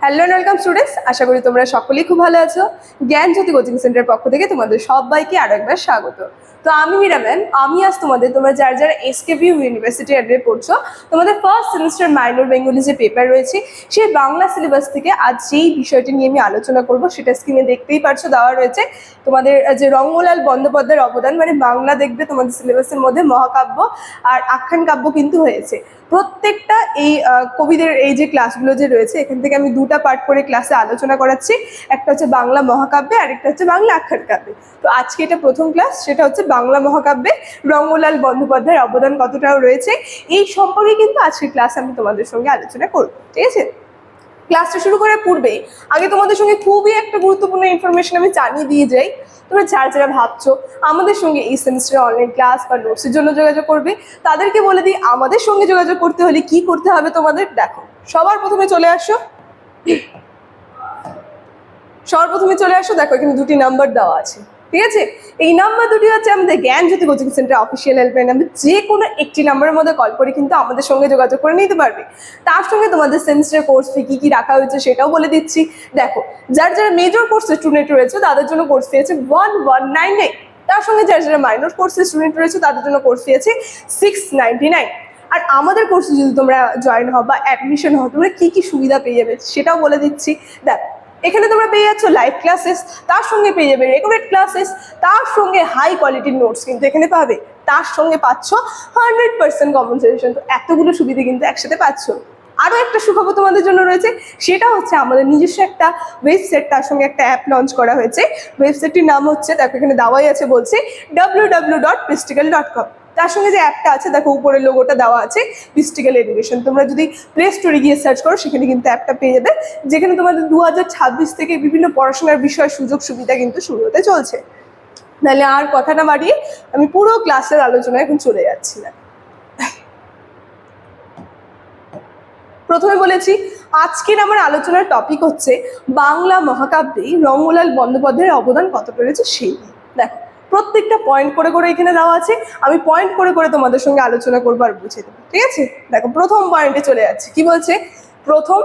Hello and welcome students, আশা করি তোমরা সকলেই খুব ভালো আছো। জ্ঞান জ্যোতি কোচিং সেন্টারের পক্ষ থেকে তোমাদের সবাইকে আরো একবার স্বাগত। তো আমি মীরা ম্যাম, আমি আজ তোমরা যারা যারা এসকেভিউ ইউনিভার্সিটি অ্যাডে পড়ছো, তোমাদের ফার্স্ট সেমিস্টার মাইনর বেঙ্গলি যে পেপার রয়েছে সেই বাংলা সিলেবাস থেকে আজ যেই বিষয়টি নিয়ে আমি আলোচনা করব সেটা স্ক্রিনে দেখতেই পারছো, দেওয়া রয়েছে তোমাদের যে রঙ্গলাল বন্দ্যোপাধ্যায়ের অবদান, মানে বাংলা দেখবে তোমাদের সিলেবাসের মধ্যে মহাকাব্য আর আখ্যান কাব্য কিন্তু হয়েছে। প্রত্যেকটা এই কবিদের এই যে ক্লাসগুলো যে রয়েছে এখান থেকে আমি দুটা পার্ট করে ক্লাসে আলোচনা করাচ্ছি, একটা হচ্ছে বাংলা মহাকাব্যে আর একটা হচ্ছে বাংলা আখ্যান কাব্যে। তো আজকে এটা প্রথম ক্লাস, সেটা হচ্ছে বাংলা মহাকাব্যে রঙ্গলাল বন্দ্যোপাধ্যায়ের অবদান কতটাও রয়েছে এই সম্পর্কে কিন্তু আজকের ক্লাস আমি তোমাদের সঙ্গে আলোচনা করবো, ঠিক আছে। ক্লাসটা শুরু করার পূর্বে আগে তোমাদের সঙ্গে খুবই একটা গুরুত্বপূর্ণ ইনফরমেশন আমি জানিয়ে দিয়ে যাই। তোমরা যারা যারা ভাবছো আমাদের সঙ্গে এই সেমিস্টারে অনলাইন ক্লাস বা নোটসের জন্য যোগাযোগ করবে, তাদেরকে বলে দিই আমাদের সঙ্গে যোগাযোগ করতে হলে কি করতে হবে তোমাদের। দেখো, সবার প্রথমে চলে আসো, দেখো এখানে দুটি নাম্বার দেওয়া আছে, ঠিক আছে। এই নাম্বার দুটি হচ্ছে আমাদের Gyan Jyoti coaching centre official helpline number. যে কোনো একটি নাম্বারের মধ্যে কল করে কিন্তু আমাদের সঙ্গে যোগাযোগ করে নিতে পারবে। তার সঙ্গে তোমাদের সেমিস্টার কোর্স ফি কী কী রাখা হয়েছে সেটাও বলে দিচ্ছি। দেখো, যারা যারা মেজর কোর্সের স্টুডেন্ট রয়েছে তাদের জন্য কোর্স ফি আছে 1199। তার সঙ্গে যারা যারা মাইনর কোর্সের স্টুডেন্ট রয়েছে তাদের জন্য কোর্স ফি আছে 699। আর আমাদের কোর্সে যদি তোমরা জয়েন হও বা অ্যাডমিশন হও, তোমরা কী কী সুবিধা পেয়ে যাবে সেটাও বলে দিচ্ছি। দেখো, এখানে তোমরা পেয়ে যাচ্ছ লাইভ ক্লাসেস, তার সঙ্গে পেয়ে যাবে রেকর্ডেড ক্লাসেস, তার সঙ্গে হাই কোয়ালিটির নোটস কিন্তু এখানে পাবে, তার সঙ্গে পাচ্ছ 100% কম্পেনসেশন। তো এতগুলো সুবিধা কিন্তু একসাথে পাচ্ছ। আরও একটা সুখবর তোমাদের জন্য রয়েছে, সেটা হচ্ছে আমাদের নিজস্ব একটা ওয়েবসাইট, তার সঙ্গে একটা অ্যাপ লঞ্চ করা হয়েছে। ওয়েবসাইটটির নাম হচ্ছে, দেখো এখানে দেওয়াই আছে, বলছে www.pistical.com। তার সঙ্গে যে অ্যাপটা আছে, দেখো উপরের লোগোটা দেওয়া আছে পিস্টিক্যাল এডুকেশন। তোমরা যদি প্লে স্টোরে গিয়ে সার্চ করো সেখানে কিন্তু অ্যাপটা পেয়ে যাবে, যেখানে তোমাদের 2026 থেকে বিভিন্ন পড়াশোনার বিষয় সুযোগ সুবিধা কিন্তু শুরু হতে চলছে। তাহলে আর কথা না বাড়িয়ে আমি পুরো ক্লাসের আলোচনায় এখন চলে যাচ্ছি না। প্রথমে বলেছি আজকের আমার আলোচনার টপিক হচ্ছে বাংলা মহাকাব্যে রঙ্গলাল বন্দ্যোপাধ্যায়ের অবদান কতটা রয়েছে সেই নিয়ে। দেখো, প্রত্যেকটা পয়েন্ট করে করে এখানে দেওয়া আছে, আমি পয়েন্ট করে করে তোমাদের সঙ্গে আলোচনা করবো আর বুঝে দেবো, ঠিক আছে। দেখো, প্রথম পয়েন্টে চলে যাচ্ছে, কি বলছে, প্রথম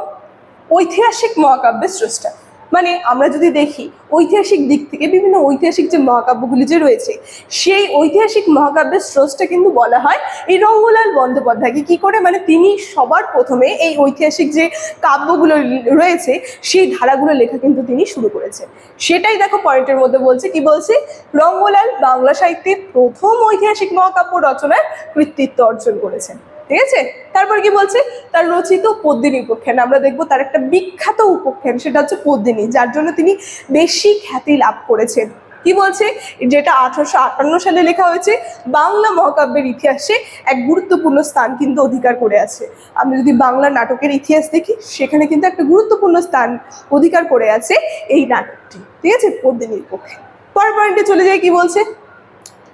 ঐতিহাসিক মহাকাব্যের স্রষ্টা। মানে আমরা যদি দেখি ঐতিহাসিক দিক থেকে বিভিন্ন ঐতিহাসিক যে মহাকাব্যগুলি যে রয়েছে, সেই ঐতিহাসিক মহাকাব্যের স্রষ্টা কিন্তু বলা হয় এই রঙ্গলাল বন্দ্যোপাধ্যায়কে। কি করে, মানে তিনি সবার প্রথমে এই ঐতিহাসিক যে কাব্যগুলো রয়েছে সেই ধারাগুলো লেখা কিন্তু তিনি শুরু করেছেন। সেটাই দেখো পয়েন্টের মধ্যে বলছে, কি বলছে, রঙ্গলাল বাংলা সাহিত্যের প্রথম ঐতিহাসিক মহাকাব্য রচনায় কৃতিত্ব অর্জন করেছেন, ঠিক আছে। তারপর কি বলছে, তার রচিত পদ্মিনী উপাখ্যান, আমরা দেখবো তার একটা বিখ্যাত উপাখ্যান, সেটা হচ্ছে পদ্মিনী, যার জন্য তিনি বেশি খ্যাতি লাভ করেছেন। কি বলছে, যেটা 1858 সালে লেখা হয়েছে, বাংলা মহাকাব্যের ইতিহাসে এক গুরুত্বপূর্ণ স্থান কিন্তু অধিকার করে আছে। আমরা যদি বাংলা নাটকের ইতিহাস দেখি সেখানে কিন্তু একটা গুরুত্বপূর্ণ স্থান অধিকার করে আছে এই নাটকটি, ঠিক আছে, পদ্মিনী উপাখ্যান। পরের পয়েন্টে চলে যায়, কি বলছে,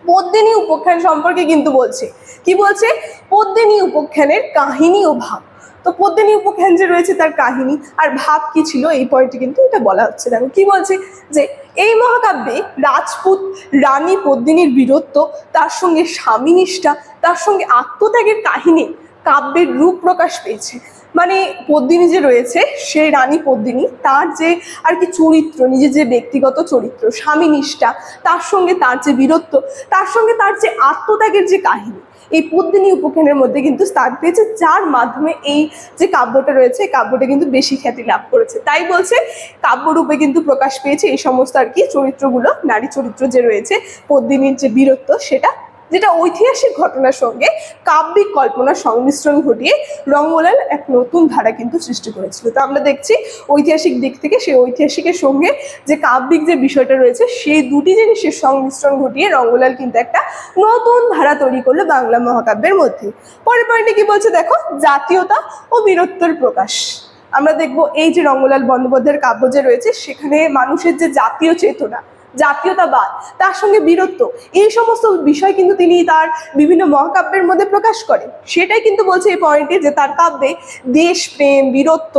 পদ্মিনী উপাখ্যান সম্পর্কে কিন্তু বলছে, কি বলছে, পদ্মিনী উপাখ্যানের কাহিনী ও ভাব। তো পদ্মিনী উপাখ্যান যে রয়েছে তার কাহিনী আর ভাব কি ছিল, এই পয়েন্টে কিন্তু এটা বলা হচ্ছে। দেখো কি বলছে, যে এই মহাকাব্যে রাজপুত রানী পদ্মিনীর বীরত্ব, তার সঙ্গে স্বামীনিষ্ঠা, তার সঙ্গে আত্মত্যাগের কাহিনী কাব্যের রূপ প্রকাশ পেয়েছে। মানে পদ্মিনী যে রয়েছে, সেই রানী পদ্মিনী, তার যে আর কি চরিত্র, নিজের যে ব্যক্তিগত চরিত্র, স্বামীনিষ্ঠা, তার সঙ্গে তার যে বীরত্ব, তার সঙ্গে তার যে আত্মত্যাগের যে কাহিনী, এই পদ্মিনী উপাখ্যানের মধ্যে কিন্তু স্থান পেয়েছে, যার মাধ্যমে এই যে কাব্যটা রয়েছে এই কাব্যটা কিন্তু বেশি খ্যাতি লাভ করেছে। তাই বলছে কাব্যরূপে কিন্তু প্রকাশ পেয়েছে এই সমস্ত আর কি চরিত্রগুলো, নারী চরিত্র যে রয়েছে, পদ্মিনীর যে বীরত্ব, সেটা যেটা ঐতিহাসিক ঘটনার সঙ্গে কাব্যিক কল্পনার সংমিশ্রণ ঘটিয়ে রঙ্গলাল এক নতুন ধারা কিন্তু সৃষ্টি করেছিল। তো আমরা দেখছি ঐতিহাসিক দিক থেকে সেই ঐতিহাসিকের সঙ্গে যে কাব্যিক যে বিষয়টা রয়েছে, সেই দুটি জিনিসের সংমিশ্রণ ঘটিয়ে রঙ্গলাল কিন্তু একটা নতুন ধারা তৈরি করলো বাংলা মহাকাব্যের মধ্যে। পরের পয়েন্টে কি বলছে, দেখো, জাতীয়তা ও বীরত্বের প্রকাশ। আমরা দেখবো এই যে রঙ্গলাল বন্দ্যোপাধ্যায়ের কাব্য যে রয়েছে, সেখানে মানুষের যে জাতীয় চেতনা, জাতীয়তাবাদ, তার সঙ্গে বীরত্ব, এই সমস্ত বিষয় কিন্তু তিনি তার বিভিন্ন মহাকাব্যের মধ্যে প্রকাশ করেন। সেটাই কিন্তু বলছে এই পয়েন্টে, যে তার কাব্যে দেশপ্রেম, বীরত্ব,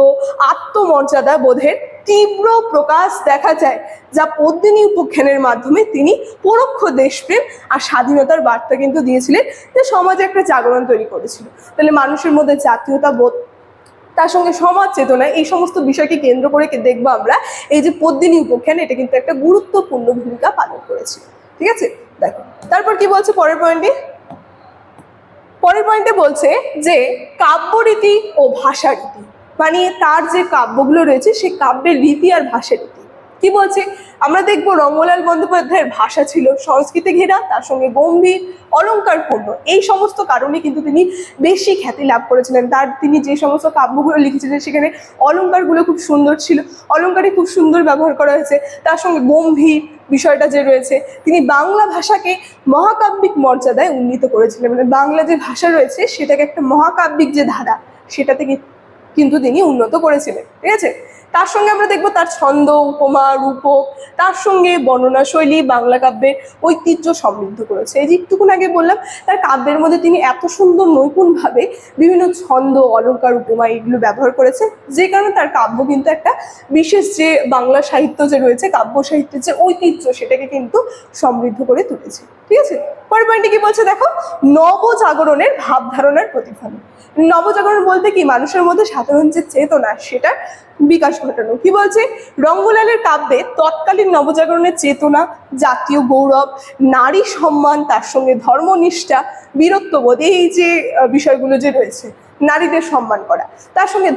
আত্মমর্যাদা বোধের তীব্র প্রকাশ দেখা যায়, যা পদ্মিনী উপাখ্যানের মাধ্যমে তিনি পরোক্ষ দেশপ্রেম আর স্বাধীনতার বার্তা কিন্তু দিয়েছিলেন, যে সমাজে একটা জাগরণ তৈরি করেছিল। তাহলে মানুষের মধ্যে জাতীয়তা বোধ, তার সঙ্গে সমাজ চেতনা, এই সমস্ত বিষয়কে কেন্দ্র করে দেখবো আমরা এই যে পদ্মিনী উপাখ্যান, এটা কিন্তু একটা গুরুত্বপূর্ণ ভূমিকা পালন করেছে। ঠিক আছে, দেখো তারপর কি বলছে পরের পয়েন্টে বলছে যে কাব্যরীতি ও ভাষারীতি, মানে তার যে কাব্যগুলো রয়েছে সেই কাব্যের রীতি আর ভাষা রীতি। কি বলছে, আমরা দেখবো রঙ্গলাল বন্দ্যোপাধ্যায়ের ভাষা ছিল সংস্কৃতে ঘেরা, তার সঙ্গে গম্ভীর, অলঙ্কারপূর্ণ। এই সমস্ত কারণে কিন্তু তিনি বেশি খ্যাতি লাভ করেছিলেন। তিনি যে সমস্ত কাব্যগুলো লিখেছিলেন সেখানে অলঙ্কারগুলো খুব সুন্দর ছিল, অলঙ্কারে খুব সুন্দর ব্যবহার করা হয়েছে। তার সঙ্গে গম্ভীর বিষয়টা যে রয়েছে, তিনি বাংলা ভাষাকে মহাকাব্যিক মর্যাদায় উন্নীত করেছিলেন। মানে বাংলা যে ভাষা রয়েছে সেটাকে একটা মহাকাব্যিক যে ধারা, সেটাতে কিন্তু তিনি উন্নত করেছিলেন। ঠিক আছে, তার সঙ্গে আমরা দেখবো তার ছন্দ, উপমা, রূপক, তার সঙ্গে বর্ণনা শৈলী বাংলা কাব্যের ঐতিহ্য সমৃদ্ধ করেছে। এই যে একটুকুন আগে বললাম, তার কাব্যের মধ্যে তিনি এত সুন্দর নৈপুণভাবে বিভিন্ন ছন্দ, অলঙ্কার, উপমা এগুলো ব্যবহার করেছে, যে কারণে তার কাব্য কিন্তু একটা বিশেষ যে বাংলা সাহিত্য যে রয়েছে, কাব্য সাহিত্যের যে ঐতিহ্য, সেটাকে কিন্তু সমৃদ্ধ করে তুলেছে। ঠিক আছে, পরের পয়েন্টে কি বলছে দেখো, নবজাগরণের ভাবধারণার প্রতিফলন। নবজাগরণ বলতে কি, মানুষের মধ্যে সাধারণ যে চেতনা সেটা বিকাশ ঘটানো। কি বলছে, রঙ্গলালের কাব্যে তৎকালীন নবজাগরণের চেতনা, জাতীয় গৌরব, নারী সম্মান, তার সঙ্গে ধর্মনিষ্ঠা, বীরত্ববোধ, এই যে বিষয়গুলো যে রয়েছে, নারীদের সম্মান করা, তার সঙ্গে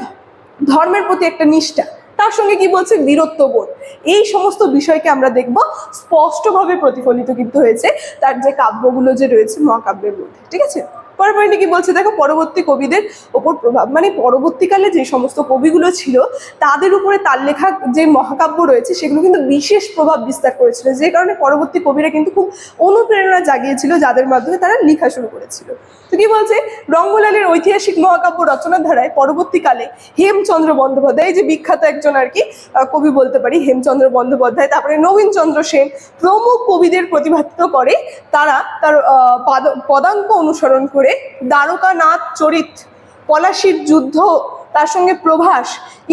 ধর্মের প্রতি একটা নিষ্ঠা, তার সঙ্গে কি বলছে বীরত্ববোধ, এই সমস্ত বিষয়কে আমরা দেখব স্পষ্টভাবে প্রতিফলিত কিন্তু হয়েছে তার যে কাব্যগুলো যে রয়েছে মহাকাব্যের মধ্যে। ঠিক আছে, পরের পয়েন্টে কি বলছে দেখো, পরবর্তী কবিদের ওপর প্রভাব। মানে পরবর্তীকালে যে সমস্ত কবিগুলো ছিল তাদের উপরে তার লেখা যে মহাকাব্য রয়েছে সেগুলো কিন্তু বিশেষ প্রভাব বিস্তার করেছিল, যে কারণে পরবর্তী কবিরা কিন্তু খুব অনুপ্রেরণা জাগিয়েছিল, যাদের মাধ্যমে তারা লেখা শুরু করেছিল। তো কি বলছে, রঙ্গলালের ঐতিহাসিক মহাকাব্য রচনার ধারায় পরবর্তীকালে হেমচন্দ্র বন্দ্যোপাধ্যায়, যে বিখ্যাত একজন আর কি কবি বলতে পারি, হেমচন্দ্র বন্দ্যোপাধ্যায়, তারপরে নবীনচন্দ্র সেন প্রমুখ কবিদের প্রতিভাত করে তারা তার পদাঙ্ক অনুসরণ করে দ্বারকানাথ চরিত, পলাশীর যুদ্ধ, তার সঙ্গে প্রভাস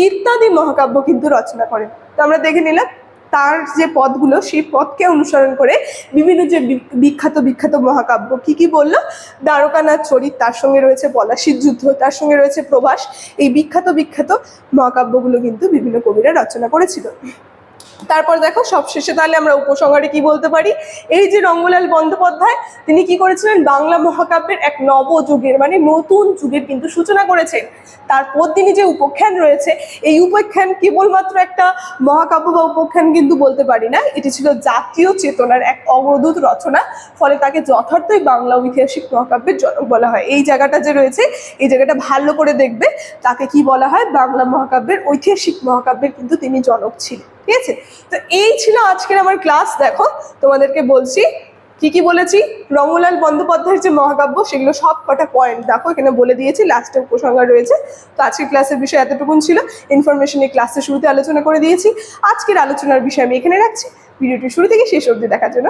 ইত্যাদি মহাকাব্য কিন্তু রচনা করেন। তো আমরা দেখে নিলাম তার যে পদগুলো, সেই পদকে অনুসরণ করে বিভিন্ন যে বিখ্যাত মহাকাব্য কি কি বললো, দ্বারকানাথ চরিত, তার সঙ্গে রয়েছে পলাশীর যুদ্ধ, তার সঙ্গে রয়েছে প্রভাস, এই বিখ্যাত মহাকাব্যগুলো কিন্তু বিভিন্ন কবিরা রচনা করেছিল। তারপর দেখো সবশেষে তাহলে আমরা উপসংহারে কি বলতে পারি, এই যে রঙ্গলাল বন্দ্যোপাধ্যায় তিনি কি করেছিলেন, বাংলা মহাকাব্যের এক নবযুগের, মানে নতুন যুগের কিন্তু সূচনা করেছেন। তারপর তিনি যে উপাখ্যান রয়েছে, এই উপাখ্যান কেবলমাত্র একটা মহাকাব্য বা উপাখ্যান কিন্তু বলতে পারি না, এটি ছিল জাতীয় চেতনার এক অগ্রদূত রচনা। ফলে তাকে যথার্থই বাংলা ঐতিহাসিক মহাকাব্যের জনক বলা হয়। এই জায়গাটা যে রয়েছে, এই জায়গাটা ভালো করে দেখবে, তাকে কি বলা হয়, বাংলা মহাকাব্যের, ঐতিহাসিক মহাকাব্যের কিন্তু তিনি জনক ছিলেন। ঠিক আছে, তো এই ছিল আজকের আমার ক্লাস। দেখো তোমাদেরকে বলছি কি কি বলেছি, রঙ্গলাল বন্দ্যোপাধ্যায়ের যে মহাকাব্য সেগুলো সব কটা পয়েন্ট দেখো এখানে বলে দিয়েছি, লাস্টে উপসংহার রয়েছে। তো আজকের ক্লাসের বিষয় এতটুকুন ছিল, ইনফরমেশন এই ক্লাসের শুরুতে আলোচনা করে দিয়েছি। আজকের আলোচনার বিষয় আমি এখানে রাখছি। ভিডিওটি শুরু থেকে শেষ অবধি দেখার জন্য